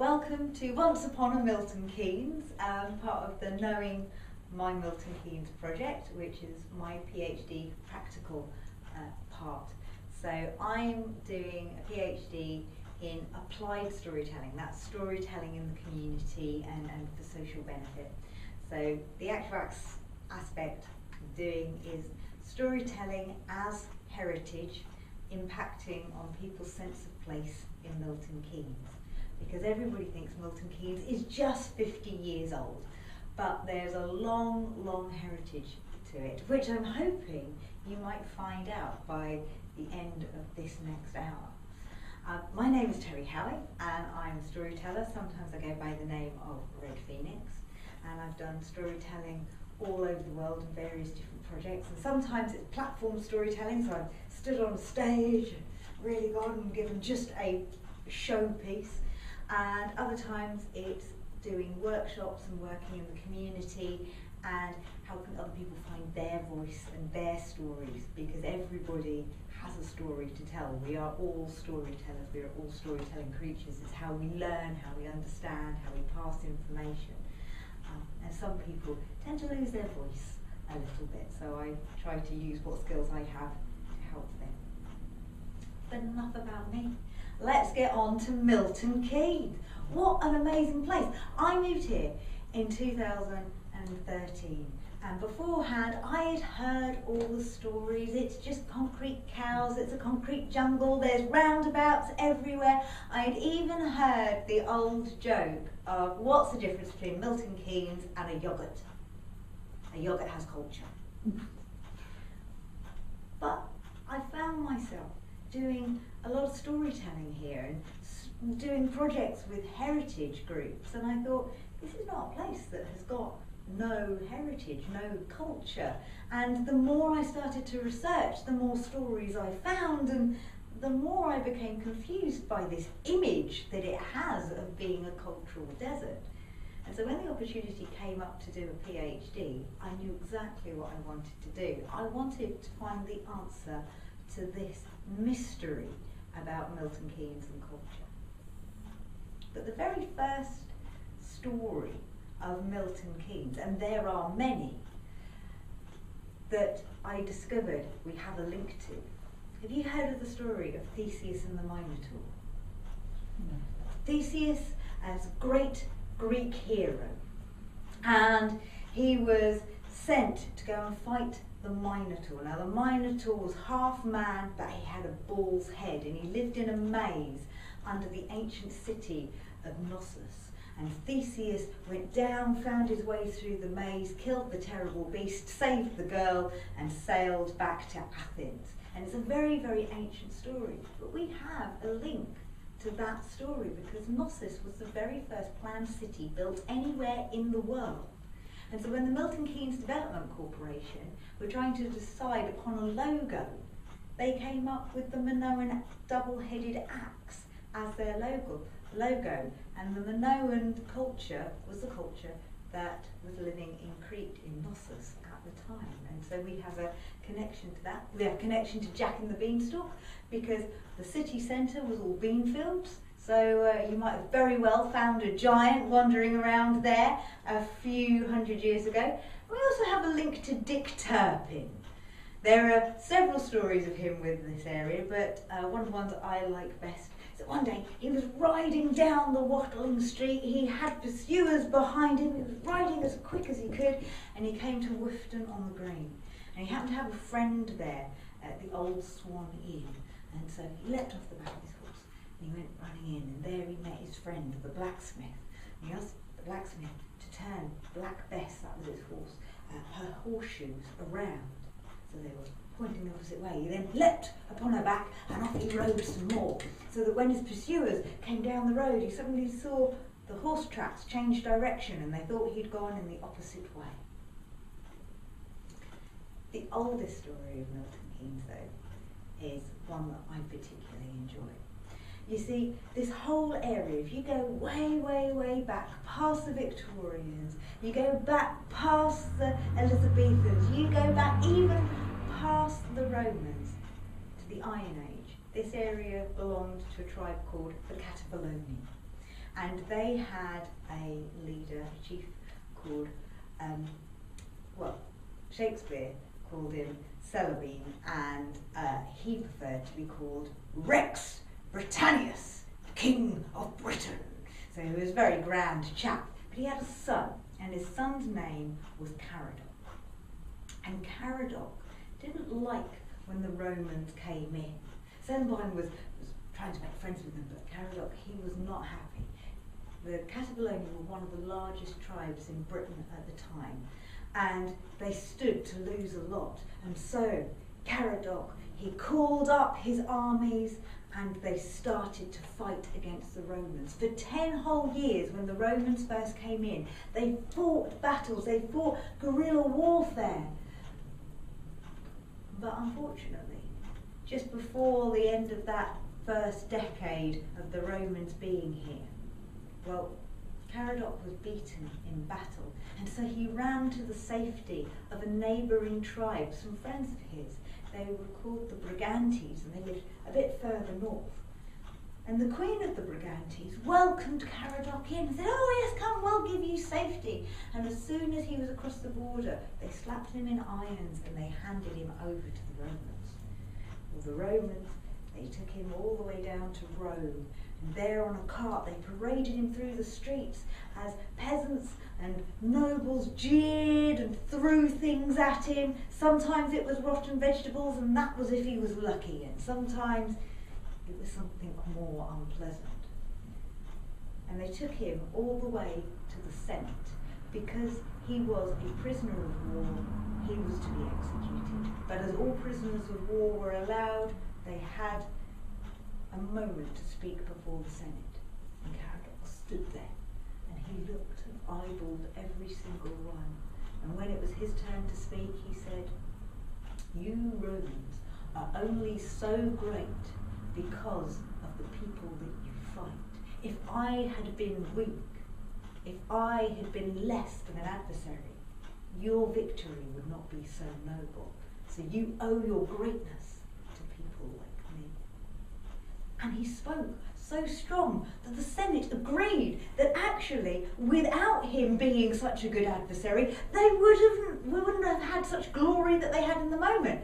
welcome to Once Upon a Milton Keynes, part of the Knowing My Milton Keynes project, which is my PhD practical part. So I'm doing a PhD in applied storytelling. That's storytelling in the community and for social benefit. So the actual aspect of doing is storytelling as heritage impacting on people's sense of place in Milton Keynes. Because everybody thinks Milton Keynes is just 50 years old, but there's a long, long heritage to it, which I'm hoping you might find out by the end of this next hour. My name is Terrie Howey, and I'm a storyteller. Sometimes I go by the name of Red Phoenix, and I've done storytelling all over the world in various different projects, and sometimes it's platform storytelling, so I've stood on a stage and really gone and given just a showpiece, and other times it's doing workshops and working in the community and helping other people find their voice and their stories, because everybody has a story to tell. We are all storytellers, we are all storytelling creatures. It's how we learn, how we understand, how we pass information. And some people tend to lose their voice a little bit, so I try to use what skills I have to help them. But enough about me. Let's get on to Milton Keynes. What an amazing place. I moved here in 2013, and beforehand I had heard all the stories. It's just concrete cows, it's a concrete jungle, there's roundabouts everywhere. I had even heard the old joke of what's the difference between Milton Keynes and a yoghurt? A yoghurt has culture. But I found myself doing a lot of storytelling here and doing projects with heritage groups, and I thought, this is not a place that has got no heritage, no culture. And the more I started to research, the more stories I found, and the more I became confused by this image that it has of being a cultural desert. And so when the opportunity came up to do a PhD, I knew exactly what I wanted to do. I wanted to find the answer to this mystery about Milton Keynes and culture. But the very first story of Milton Keynes, and there are many, that I discovered we have a link to. Have you heard of the story of Theseus and the Minotaur? No. Theseus is a great Greek hero, and he was sent to go and fight the Minotaur. Now the Minotaur was half man, but he had a bull's head, and he lived in a maze under the ancient city of Knossos. And Theseus went down, found his way through the maze, killed the terrible beast, saved the girl, and sailed back to Athens. And it's a very, very ancient story, but we have a link to that story because Knossos was the very first planned city built anywhere in the world. And so when the Milton Keynes Development Corporation were trying to decide upon a logo, they came up with the Minoan double-headed axe as their logo. And the Minoan culture was the culture that was living in Crete, in Knossos at the time. And so we have a connection to that. We have a connection to Jack and the Beanstalk because the city centre was all bean fields. So you might have very well found a giant wandering around there a few hundred years ago. We also have a link to Dick Turpin. There are several stories of him with this area, but one of the ones I like best is that one day he was riding down the Wattling Street. He had pursuers behind him. He was riding as quick as he could, and he came to Wifton on the Green. And he happened to have a friend there at the Old Swan Inn, and so he leapt off the back of his horse. And he went running in, and there he met his friend, the blacksmith. And he asked the blacksmith to turn Black Bess, that was his horse, her horseshoes around. So they were pointing the opposite way. He then leapt upon her back, and off he rode some more. So that when his pursuers came down the road, he suddenly saw the horse tracks change direction, and they thought he'd gone in the opposite way. The oldest story of Milton Keynes, though, is one that I particularly enjoy. You see, this whole area, if you go way, way, way back, past the Victorians, you go back past the Elizabethans, you go back even past the Romans to the Iron Age, this area belonged to a tribe called the Conniburrow. And they had a leader, a chief called, Shakespeare called him Celebine, and he preferred to be called Rex Britannius, King of Britain. So he was a very grand chap. But he had a son, and his son's name was Caradoc. And Caradoc didn't like when the Romans came in. Celebine was trying to make friends with them, but Caradoc, he was not happy. The Catabaloni were one of the largest tribes in Britain at the time, and they stood to lose a lot. And so Caradoc, he called up his armies, and they started to fight against the Romans. For 10 whole years, when the Romans first came in, they fought battles, they fought guerrilla warfare. But unfortunately, just before the end of that first decade of the Romans being here, well, Caradoc was beaten in battle, and so he ran to the safety of a neighbouring tribe, some friends of his. They were called the Brigantes, and they lived a bit further north. And the queen of the Brigantes welcomed Caradoc in and said, "Oh yes, come, we'll give you safety." And as soon as he was across the border, they slapped him in irons and they handed him over to the Romans. Well, the Romans, they took him all the way down to Rome, and there on a cart they paraded him through the streets as peasants and nobles jeered and threw things at him. Sometimes it was rotten vegetables, and that was if he was lucky, and sometimes it was something more unpleasant. And they took him all the way to the Senate. Because he was a prisoner of war, he was to be executed. But as all prisoners of war were allowed, they had a moment to speak before the Senate. And Caradoc stood there, and he looked and eyeballed every single one. And when it was his turn to speak, he said, "You Romans are only so great because of the people that you fight. If I had been weak, if I had been less than an adversary, your victory would not be so noble. So you owe your greatness to people like me." And he spoke so strong that the Senate agreed that actually, without him being such a good adversary, we wouldn't have had such glory that they had in the moment.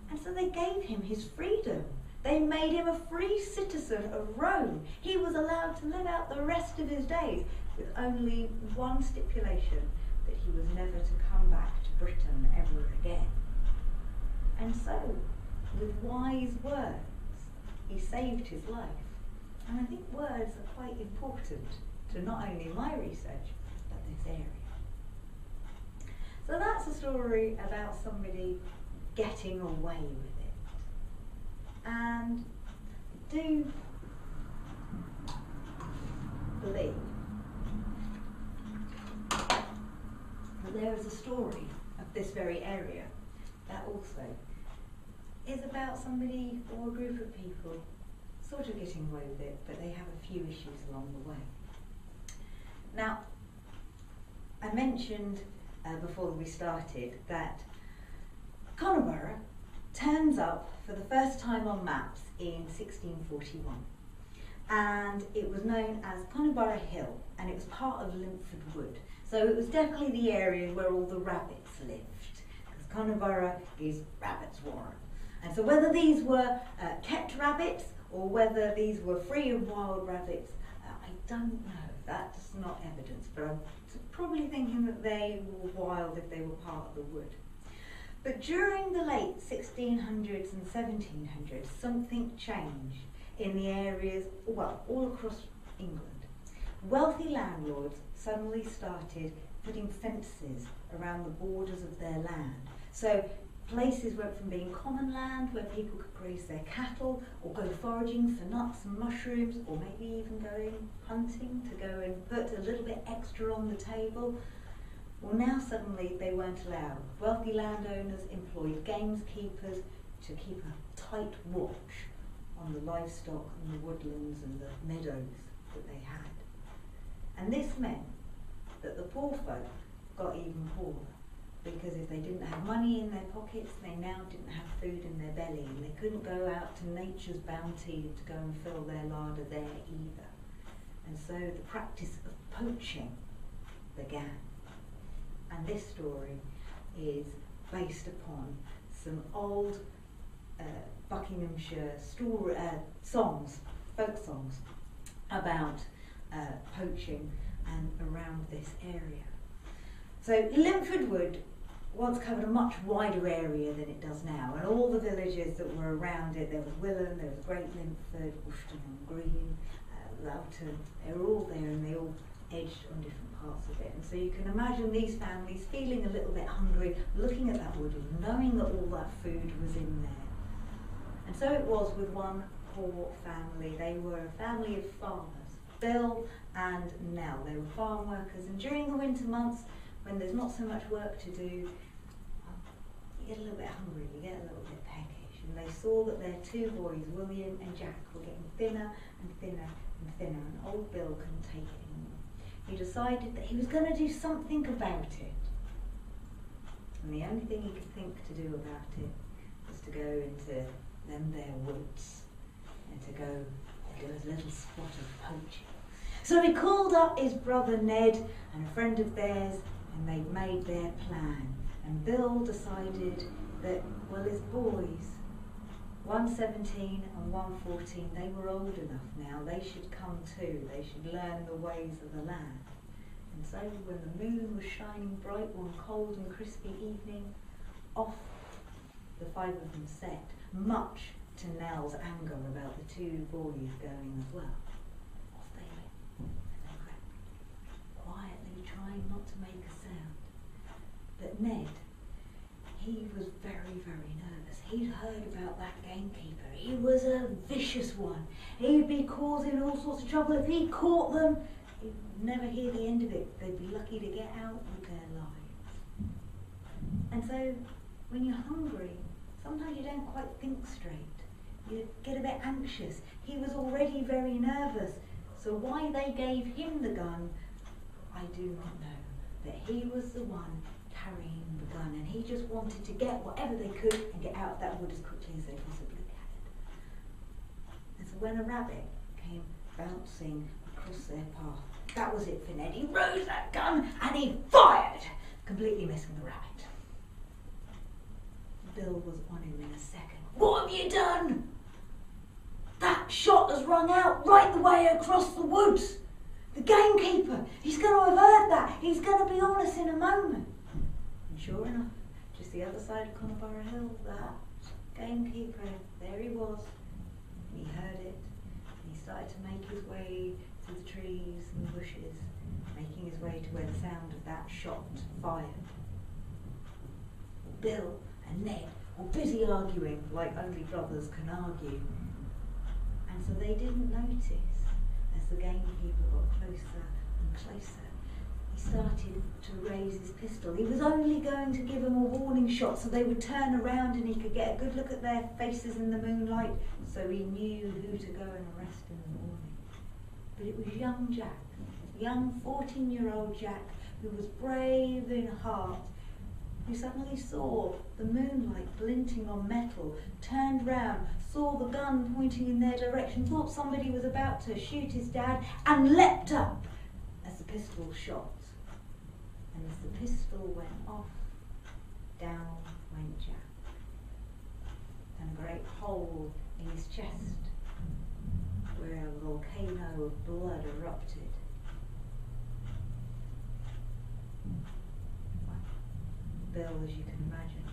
And so they gave him his freedom. They made him a free citizen of Rome. He was allowed to live out the rest of his days with only one stipulation, that he was never to come back to Britain ever again. And so, with wise words, he saved his life. And I think words are quite important to not only my research, but this area. So that's a story about somebody getting away with it. And I do believe that there is a story of this very area that also is about somebody or a group of people sort of getting away with it, but they have a few issues along the way. Now, I mentioned before we started that Conniburrow turns up for the first time on maps in 1641, and it was known as Conniburrow Hill, and it was part of Linford Wood. So it was definitely the area where all the rabbits lived, because Conniburrow is rabbits' warren. And so whether these were kept rabbits or whether these were free and wild rabbits, I don't know. That's not evidence, but I'm probably thinking that they were wild if they were part of the wood. But during the late 1600s and 1700s, something changed in the areas, well, all across England. Wealthy landlords suddenly started putting fences around the borders of their land. So places went from being common land where people could graze their cattle or go foraging for nuts and mushrooms, or maybe even going hunting to go and put a little bit extra on the table. Well, now suddenly they weren't allowed. Wealthy landowners employed gameskeepers to keep a tight watch on the livestock and the woodlands and the meadows that they had. And this meant that the poor folk got even poorer, because if they didn't have money in their pockets, they now didn't have food in their belly, and they couldn't go out to nature's bounty to go and fill their larder there either. And so the practice of poaching began. And this story is based upon some old Buckinghamshire songs, folk songs, about poaching and around this area. So Linford Wood once covered a much wider area than it does now, and all the villages that were around it, there was Willand, there was Great Linford, Wooshton on Green, Loughton, they were all there and they all edged on different parts of it. And so you can imagine these families feeling a little bit hungry, looking at that wood, knowing that all that food was in there. And so it was with one poor family. They were a family of farmers, Bill and Nell. They were farm workers, and during the winter months, when there's not so much work to do, you get a little bit hungry, you get a little bit peckish. And they saw that their two boys, William and Jack, were getting thinner and thinner and thinner, and old Bill couldn't take it anymore. He decided that he was going to do something about it. And the only thing he could think to do about it was to go into them there woods and to go and do a little spot of poaching. So he called up his brother Ned and a friend of theirs, and they made their plan. And Bill decided that, well, his boys, 117 and 114, they were old enough now, they should come too, they should learn the ways of the land. And so when the moon was shining bright one cold and crispy evening, off the five of them set, much to Nell's anger about the two boys going as well. Off they went, and they crept, quietly trying not to make a sound. But Ned, he was very, very nervous. He'd heard about that gamekeeper. He was a vicious one. He'd be causing all sorts of trouble. If he caught them, he'd never hear the end of it. They'd be lucky to get out with their lives. And so, when you're hungry, sometimes you don't quite think straight. You get a bit anxious. He was already very nervous. So why they gave him the gun, I do not know. But he was the one carrying the gun, and he just wanted to get whatever they could and get out of that wood as quickly as they possibly could. And so when a rabbit came bouncing across their path, that was it for Ned. He rose that gun and he fired, completely missing the rabbit. Bill was on him in a second. What have you done? That shot has rung out right the way across the woods. The gamekeeper, he's going to have heard that. He's going to be on us in a moment. And sure enough, just the other side of Conniburrow Hill, that gamekeeper, there he was. And he heard it, and he started to make his way through the trees and the bushes, making his way to where the sound of that shot fired. Bill and Ned were busy arguing like only brothers can argue. And so they didn't notice as the gamekeeper got closer and closer. He started to raise his pistol. He was only going to give them a warning shot so they would turn around and he could get a good look at their faces in the moonlight, so he knew who to go and arrest in the morning. But it was young Jack, young 14-year-old Jack, who was brave in heart, who suddenly saw the moonlight glinting on metal, turned round, saw the gun pointing in their direction, thought somebody was about to shoot his dad, and leapt up as the pistol shot. And as the pistol went off, down went Jack. And a great hole in his chest, where a volcano of blood erupted. Bill, as you can imagine,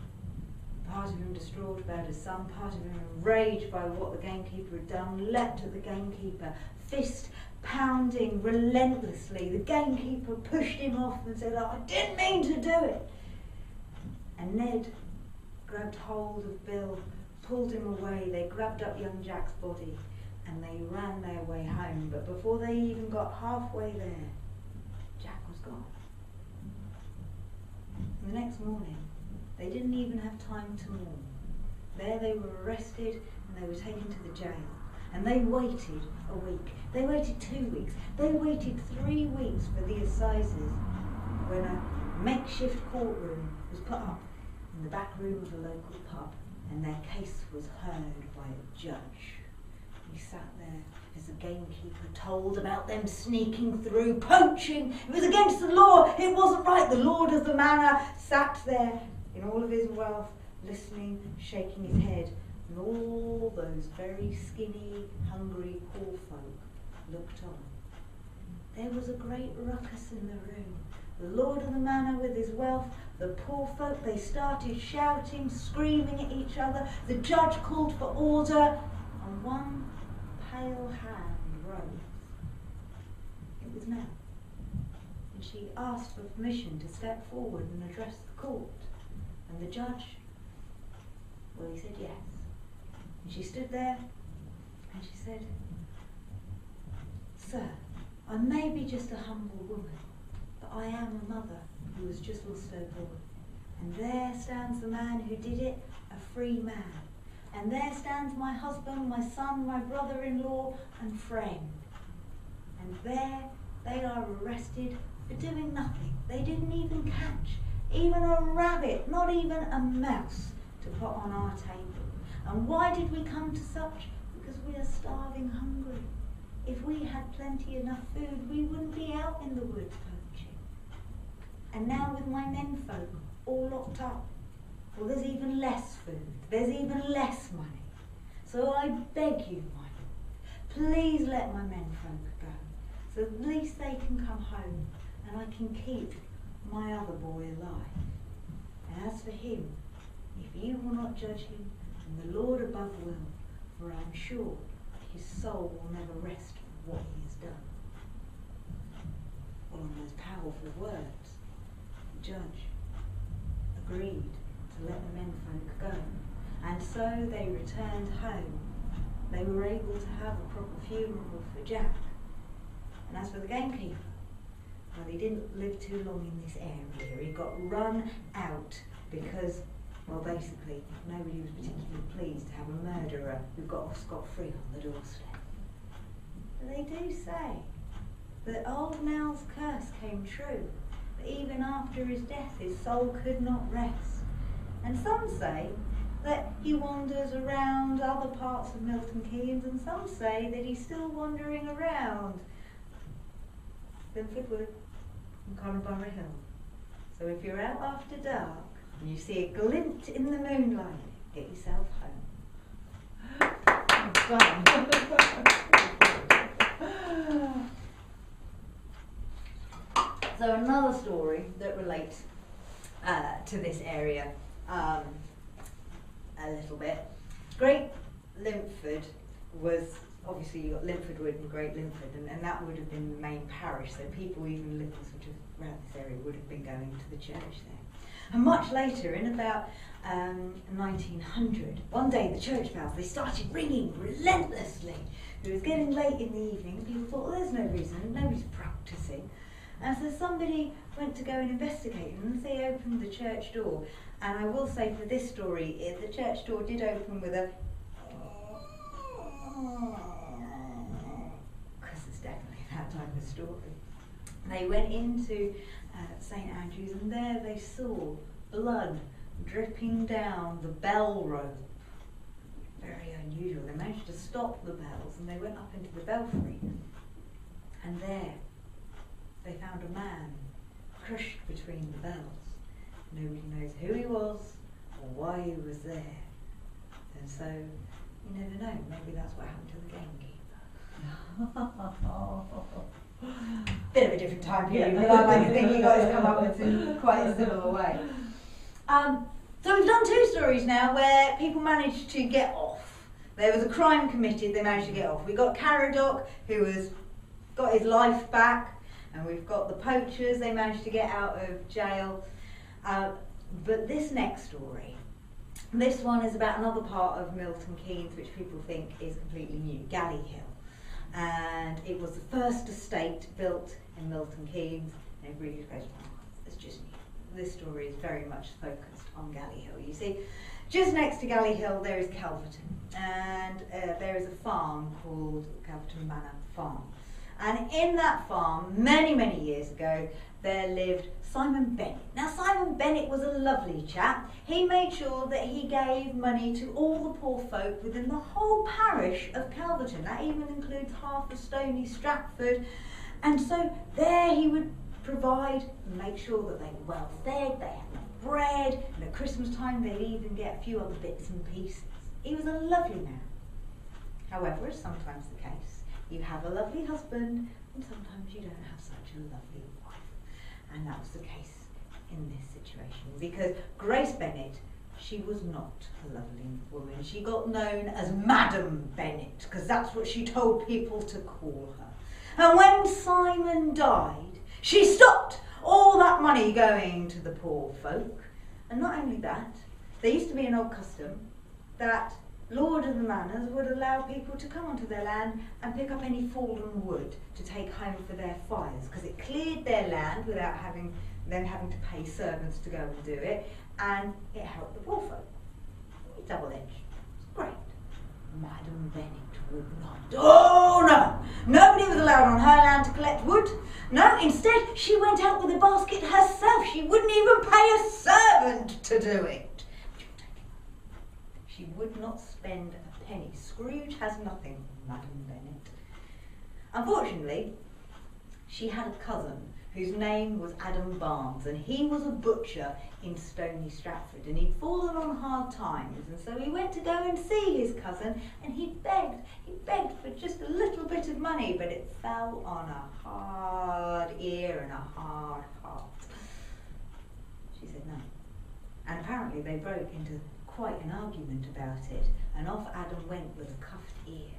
part of him distraught about his son, part of him enraged by what the gamekeeper had done, leapt at the gamekeeper, fist pounding relentlessly. The gamekeeper pushed him off and said, "Oh, I didn't mean to do it." And Ned grabbed hold of Bill, pulled him away. They grabbed up young Jack's body and they ran their way home. But before they even got halfway there, Jack was gone. And the next morning, they didn't even have time to mourn. There they were arrested and they were taken to the jail. And they waited a week. They waited 2 weeks. They waited 3 weeks for the assizes, when a makeshift courtroom was put up in the back room of a local pub, and their case was heard by a judge. He sat there as the gamekeeper told about them sneaking through, poaching. It was against the law. It wasn't right. The lord of the manor sat there in all of his wealth, listening, shaking his head. And all those very skinny, hungry poor folk looked on. There was a great ruckus in the room. The lord of the manor with his wealth, the poor folk, they started shouting, screaming at each other. The judge called for order, and one pale hand rose. It was Nell, and she asked for permission to step forward and address the court. And the judge, well, he said yes. And she stood there, and she said, "Sir, I may be just a humble woman, but I am a mother who has just lost her boy. And there stands the man who did it, a free man. And there stands my husband, my son, my brother-in-law and friend. And there they are arrested for doing nothing. They didn't even catch even a rabbit, not even a mouse, to put on our table. And why did we come to such? Because we are starving hungry. If we had plenty enough food, we wouldn't be out in the woods poaching. And now with my menfolk all locked up, well, there's even less food, there's even less money. So I beg you, my lord, please let my menfolk go, so at least they can come home and I can keep my other boy alive. And as for him, if you will not judge him, then the Lord above will, for I'm sure his soul will never rest for what he has done." Well, on those powerful words, the judge agreed to let the menfolk go, and so they returned home. They were able to have a proper funeral for Jack. And as for the gamekeeper, well, he didn't live too long in this area. He got run out because, well, basically, nobody was particularly pleased to have a murderer who got off scot-free on the doorstep. But they do say that old Nell's curse came true, that even after his death his soul could not rest. And some say that he wanders around other parts of Milton Keynes, and some say that he's still wandering around Linford Wood and Conniburrow Hill. So if you're out after dark and you see a glint in the moonlight, get yourself home. So another story that relates to this area a little bit. Great Linford was, obviously you got Linford Wood and Great Linford, and that would have been the main parish, so people even living sort of around this area would have been going to the church there. And much later, in about 1900, one day the church bells, they started ringing relentlessly. It was getting late in the evening, and people thought, well, there's no reason, nobody's practicing. And so somebody went to go and investigate, and they opened the church door. And I will say for this story, the church door did open with a, because it's definitely that type of story. They went into St Andrew's, and there they saw blood dripping down the bell rope. Very unusual. They managed to stop the bells, and they went up into the belfry, and there they found a man crushed between the bells. Nobody knows who he was or why he was there, and so you never know, maybe that's what happened to the gamekeeper. Bit of a different time period, but I like to think you guys come up with in quite a similar way. So we've done two stories now where people managed to get off. There was a crime committed, they managed to get off. We got Caradoc, who got his life back, and we've got the poachers, they managed to get out of jail. But this next story, this one is about another part of Milton Keynes which people think is completely new, Galley Hill. And it was the first estate built in Milton Keynes, and everybody goes, oh, it's just new. This story is very much focused on Galley Hill. You see, just next to Galley Hill there is Calverton, and there is a farm called Calverton Manor Farm. And in that farm, many, many years ago, there lived Simon Bennett. Now, Simon Bennett was a lovely chap. He made sure that he gave money to all the poor folk within the whole parish of Calverton. That even includes half of Stony Stratford. And so there he would provide and make sure that they were well fed, they had enough bread, and at Christmas time they'd even get a few other bits and pieces. He was a lovely man. However, as sometimes the case, you have a lovely husband and sometimes you don't have such a lovely wife. And that was the case in this situation, because Grace Bennett, she was not a lovely woman. She got known as Madam Bennett, because that's what she told people to call her. And when Simon died, she stopped all that money going to the poor folk. And not only that, there used to be an old custom that Lord of the Manors would allow people to come onto their land and pick up any fallen wood to take home for their fires, because it cleared their land without them having to pay servants to go and do it, and it helped the poor folk. Double-edged. It's great. Madam Bennett would not. Oh no! Nobody was allowed on her land to collect wood. No, instead she went out with a basket herself. She wouldn't even pay a servant to do it. She would not spend a penny. Scrooge has nothing, Madam Bennett. Unfortunately, she had a cousin whose name was Adam Barnes, and he was a butcher in Stony Stratford, and he'd fallen on hard times, and so he went to go and see his cousin, and he begged for just a little bit of money, but it fell on a hard ear and a hard heart. She said no. And apparently they broke into quite an argument about it, and off Adam went with a cuffed ear.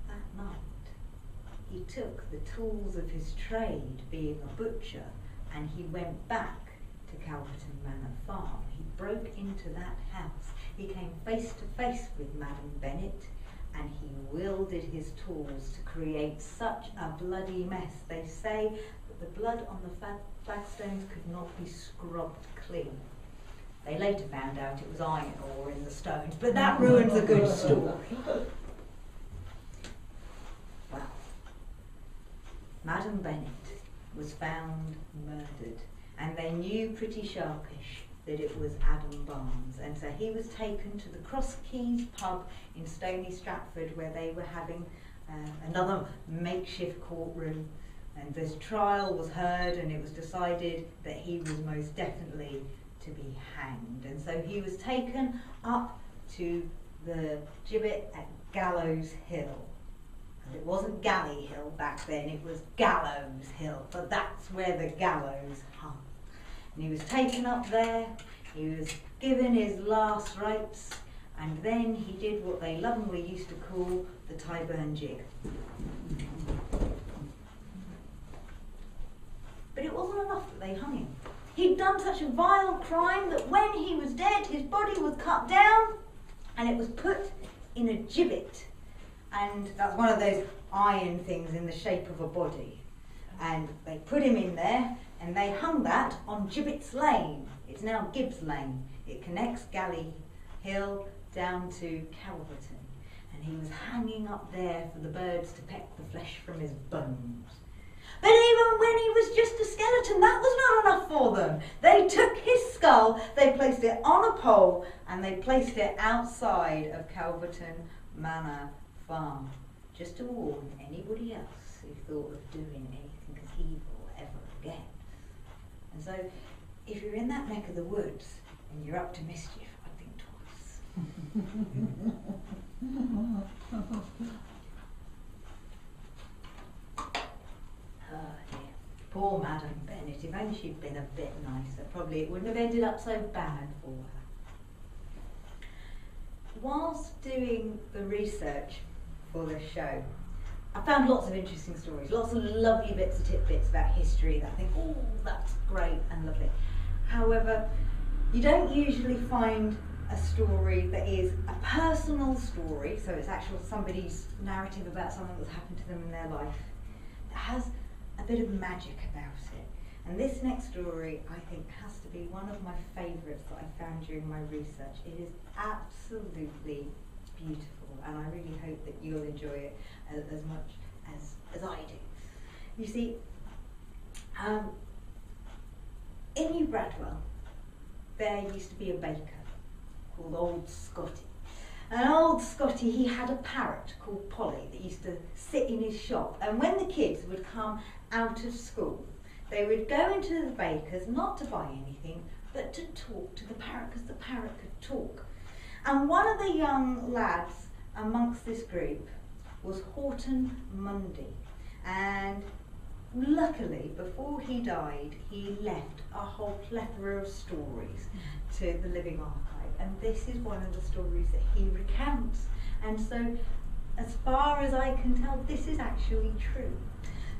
That night, he took the tools of his trade, being a butcher, and he went back to Calverton Manor Farm. He broke into that house. He came face to face with Madam Bennett, and he wielded his tools to create such a bloody mess. They say that the blood on the flagstones could not be scrubbed clean. They later found out it was iron ore in the stones, but that ruins a good story. Well, Madam Bennett was found murdered, and they knew pretty sharpish that it was Adam Barnes, and so he was taken to the Cross Keys pub in Stony Stratford, where they were having another makeshift courtroom, and this trial was heard, and it was decided that he was most definitely to be hanged. And so he was taken up to the gibbet at Gallows Hill. And it wasn't Galley Hill back then, it was Gallows Hill, but that's where the gallows hung. And he was taken up there, he was given his last rites, and then he did what they lovingly used to call the Tyburn jig. But it wasn't enough that they hung him. He'd done such a vile crime that when he was dead, his body was cut down and it was put in a gibbet. And that's one of those iron things in the shape of a body. And they put him in there and they hung that on Gibbet's Lane. It's now Gibbs Lane. It connects Galley Hill down to Calverton. And he was hanging up there for the birds to peck the flesh from his bones. But even when he was just a skeleton, that was not enough for them. They took his skull, they placed it on a pole, and they placed it outside of Calverton Manor Farm, just to warn anybody else who thought of doing anything as evil ever again. And so, if you're in that neck of the woods and you're up to mischief, I'd think twice. Oh dear. Poor Madam Bennett. If only she'd been a bit nicer, probably it wouldn't have ended up so bad for her. Whilst doing the research for this show, I found lots of interesting stories, lots of lovely bits and tidbits about history that I think, oh, that's great and lovely. However, you don't usually find a story that is a personal story, so it's actual somebody's narrative about something that's happened to them in their life, that has a bit of magic about it. And this next story, I think, has to be one of my favourites that I found during my research. It is absolutely beautiful, and I really hope that you'll enjoy it as much as I do. You see, in New Bradwell, there used to be a baker called Old Scotty. And Old Scotty, he had a parrot called Polly that used to sit in his shop. And when the kids would come out of school, they would go into the baker's, not to buy anything, but to talk to the parrot, because the parrot could talk. And one of the young lads amongst this group was Horton Mundy. And luckily, before he died, he left a whole plethora of stories to the Living Archive. And this is one of the stories that he recounts. And so, as far as I can tell, this is actually true.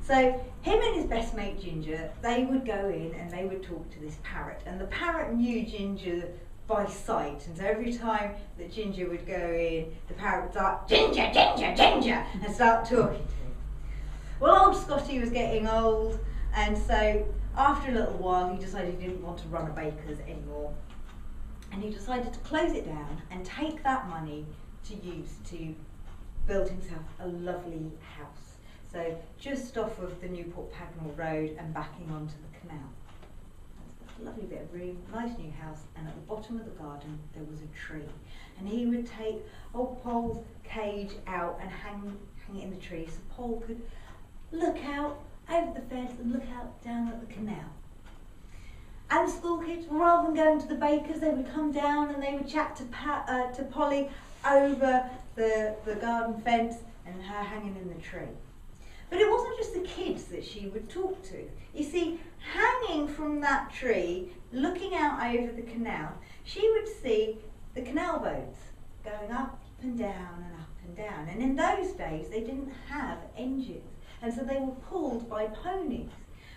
So, him and his best mate Ginger, they would go in and they would talk to this parrot. And the parrot knew Ginger by sight. And so every time that Ginger would go in, the parrot would start, Ginger, Ginger, Ginger, and start talking to him. Well, Old Scotty was getting old, and so after a little while he decided he didn't want to run a baker's anymore. And he decided to close it down and take that money to use to build himself a lovely house. So just off of the Newport Pagnell Road and backing onto the canal. That's a lovely bit of room, nice new house, and at the bottom of the garden there was a tree. And he would take old Paul's cage out and hang it in the tree so Paul could look out over the fence and look out down at the canal. And the school kids, rather than going to the baker's, they would come down and they would chat to Polly over the garden fence and her hanging in the tree. But it wasn't just the kids that she would talk to. You see, hanging from that tree, looking out over the canal, she would see the canal boats going up and down and up and down. And in those days, they didn't have engines. And so they were pulled by ponies.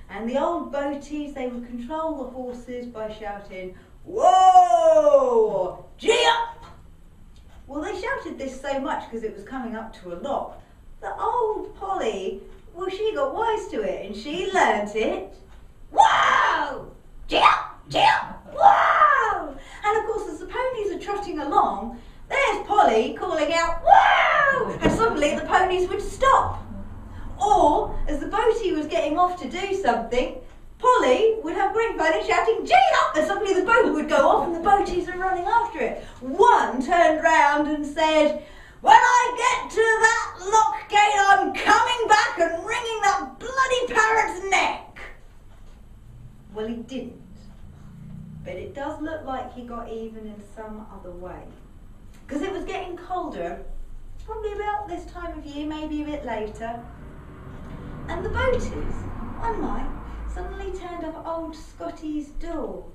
And the old boaties, they would control the horses by shouting, "Whoa! Gee up!" Well, they shouted this so much because it was coming up to a lock. The old Polly, well, she got wise to it and she learnt it. Whoa! Gee up! Gee up! Whoa! And of course, as the ponies are trotting along, there's Polly calling out, "Whoa!" And suddenly the ponies would stop. Or, as the boatie was getting off to do something, Polly would have great fun and shouting, "Gee up!" And suddenly the boat would go off and the boaties are running after it. One turned round and said, "When I get to that lock gate, I'm coming back and wringing that bloody parrot's neck." Well, he didn't. But it does look like he got even in some other way. Because it was getting colder, probably about this time of year, maybe a bit later. And the boaties, one night, suddenly turned up at Old Scotty's door.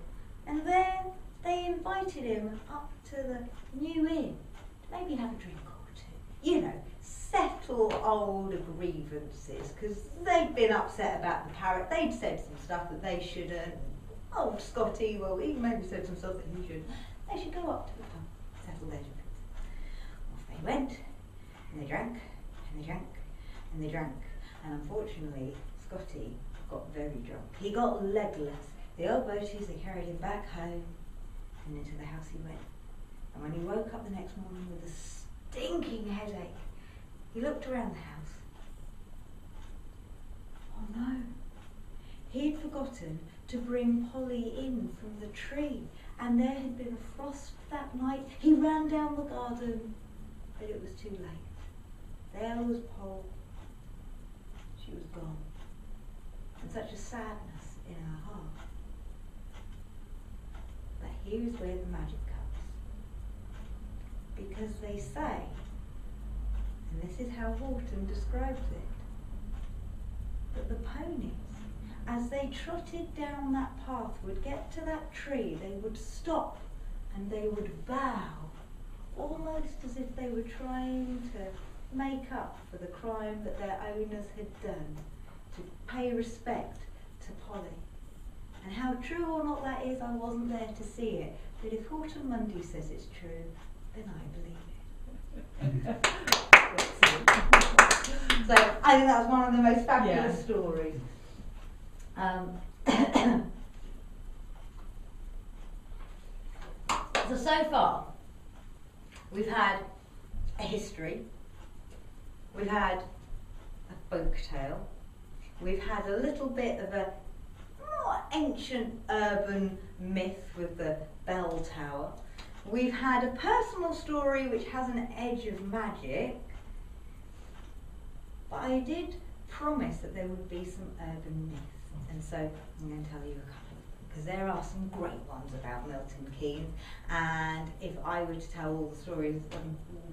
And then they invited him up to the new inn to maybe have a drink or two. You know, settle old grievances, because they'd been upset about the parrot. They'd said some stuff that they shouldn't. Old Scotty, well, he maybe said some stuff that he shouldn't. They should go up to the pub, settle their differences. Off they went, and they drank, and they drank, and they drank. And unfortunately, Scotty got very drunk. He got legless. The old boaties, they carried him back home, and into the house he went. And when he woke up the next morning with a stinking headache, he looked around the house. Oh no, he'd forgotten to bring Polly in from the tree, and there had been a frost that night. He ran down the garden, but it was too late. There was Poll. She was gone, and such a sadness in her heart. But here's where the magic comes. Because they say, and this is how Horton describes it, that the ponies, as they trotted down that path, would get to that tree, they would stop and they would bow, almost as if they were trying to make up for the crime that their owners had done, to pay respect to Polly. And how true or not that is, I wasn't there to see it, but if Horton Mundy says it's true, then I believe it. So I think that's one of the most fabulous stories. So far we've had a history, we've had a folk tale, we've had a little bit of a more ancient urban myth with the bell tower, we've had a personal story which has an edge of magic, but I did promise that there would be some urban myths, and so I'm going to tell you a couple, because there are some great ones about Milton Keynes, and if I were to tell all the stories of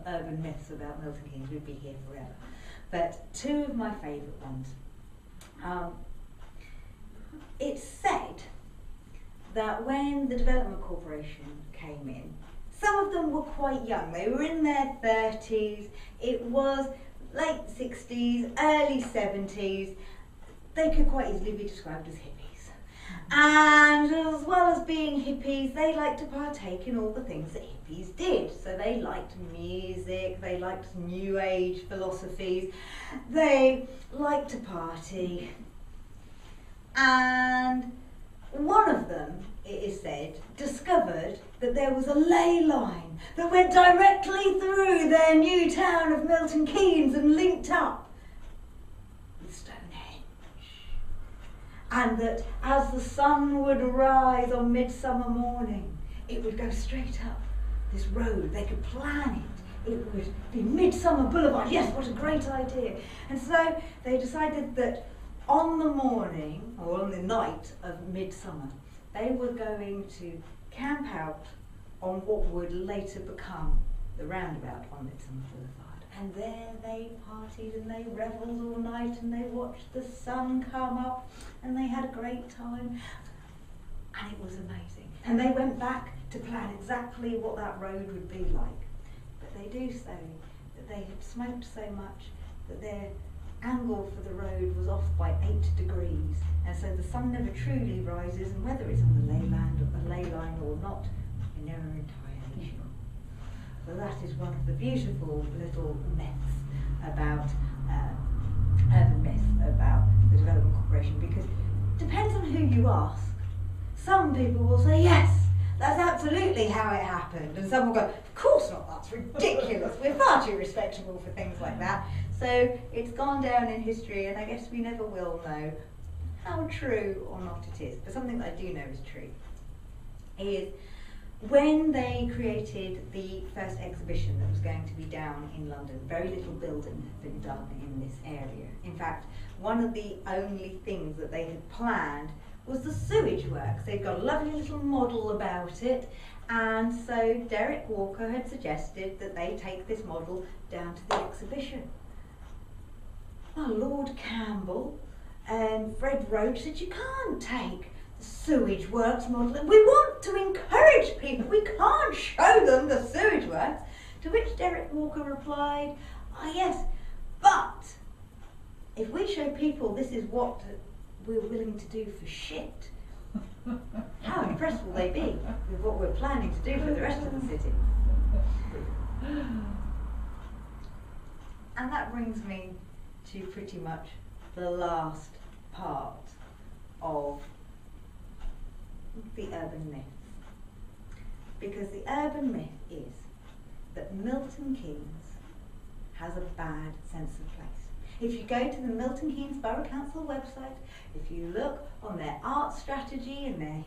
urban myths about Milton Keynes, we'd be here forever. But two of my favourite ones. It's said that when the Development Corporation came in, some of them were quite young, they were in their 30s, it was late 60s, early 70s, they could quite easily be described as hippies. And as well as being hippies, they liked to partake in all the things that hippies did. So they liked music, they liked new age philosophies, they liked to party. And one of them, it is said, discovered that there was a ley line that went directly through their new town of Milton Keynes and linked up with Stonehenge. And that as the sun would rise on midsummer morning, it would go straight up this road. They could plan it. It would be Midsummer Boulevard. Yes, what a great idea. And so they decided that on the morning, or on the night of midsummer, they were going to camp out on what would later become the roundabout on Midsummer Boulevard. And there they partied and they revelled all night and they watched the sun come up and they had a great time. And it was amazing. And they went back to plan exactly what that road would be like. But they do say that they had smoked so much that their angle for the road was off by 8 degrees, and so the sun never truly rises, and whether it's on the ley line or not, we're never entirely sure. So that is one of the beautiful little myths about urban myths about the Development Corporation, because it depends on who you ask. Some people will say, yes, that's absolutely how it happened, and some will go, of course not, that's ridiculous, we're far too respectable for things like that. So it's gone down in history, and I guess we never will know how true or not it is. But something that I do know is true is when they created the first exhibition that was going to be down in London, very little building had been done in this area. In fact, one of the only things that they had planned was the sewage works. They'd got a lovely little model about it, and so Derek Walker had suggested that they take this model down to the exhibition. Well, Lord Campbell and Fred Roach said, you can't take the sewage works model, and we want to encourage people, we can't show them the sewage works. To which Derek Walker replied, yes, but if we show people this is what we're willing to do for shit, how impressed will they be with what we're planning to do for the rest of the city? And that brings me to pretty much the last part of the urban myth. Because the urban myth is that Milton Keynes has a bad sense of place. If you go to the Milton Keynes Borough Council website, if you look on their art strategy and their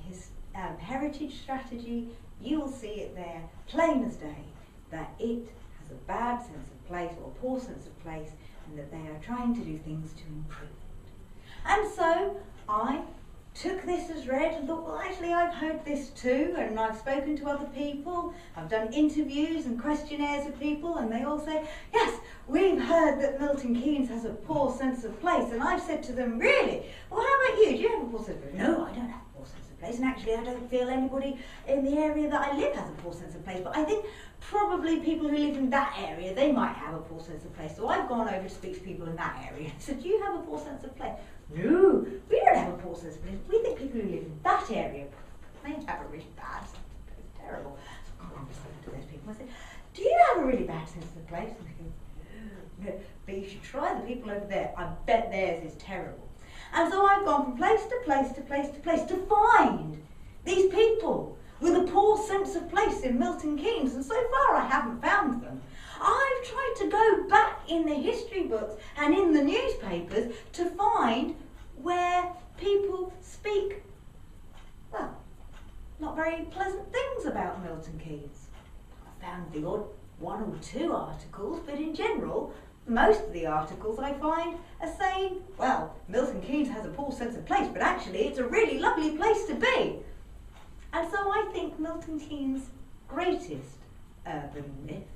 heritage strategy, you will see it there, plain as day, that it has a bad sense of place or a poor sense of place, and that they are trying to do things to improve it. And so I took this as read and thought, well, actually I've heard this too, and I've spoken to other people, I've done interviews and questionnaires with people, and they all say, yes, we've heard that Milton Keynes has a poor sense of place. And I've said to them, really? Well, how about you? Do you have a poor sense of place? No, I don't have a poor sense of place, and actually I don't feel anybody in the area that I live has a poor sense of place, but I think probably people who live in that area, they might have a poor sense of place. So I've gone over to speak to people in that area and said, do you have a poor sense of place? No, we don't have a poor sense of place. We think people who live in that area, they have a really bad sense of place. It's terrible. So I was saying to those people, I said, do you have a really bad sense of place? And they go, no, but you should try the people over there. I bet theirs is terrible. And so I've gone from place to place to place to place to find these people with a poor sense of place in Milton Keynes, and so far I haven't found them. I've in the history books and in the newspapers to find where people speak, well, not very pleasant things about Milton Keynes. I found the odd one or two articles, but in general, most of the articles I find are saying, well, Milton Keynes has a poor sense of place, but actually it's a really lovely place to be. And so I think Milton Keynes' greatest urban myth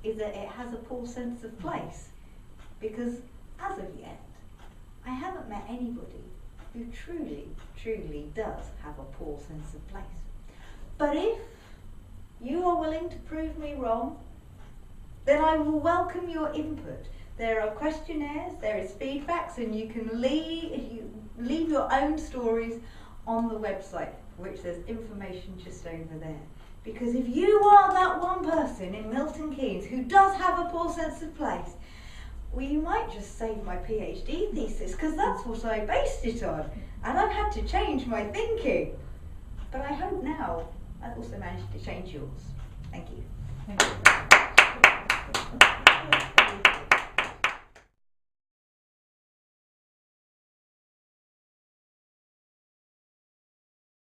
is that it has a poor sense of place, because as of yet, I haven't met anybody who truly does have a poor sense of place. But if you are willing to prove me wrong, then I will welcome your input. There are questionnaires, there is feedbacks, and you can leave your own stories on the website, for which there's information just over there. Because if you are that one person in Milton Keynes who does have a poor sense of place, well, you might just save my PhD thesis, because that's what I based it on. And I've had to change my thinking. But I hope now I've also managed to change yours. Thank you. Thank you.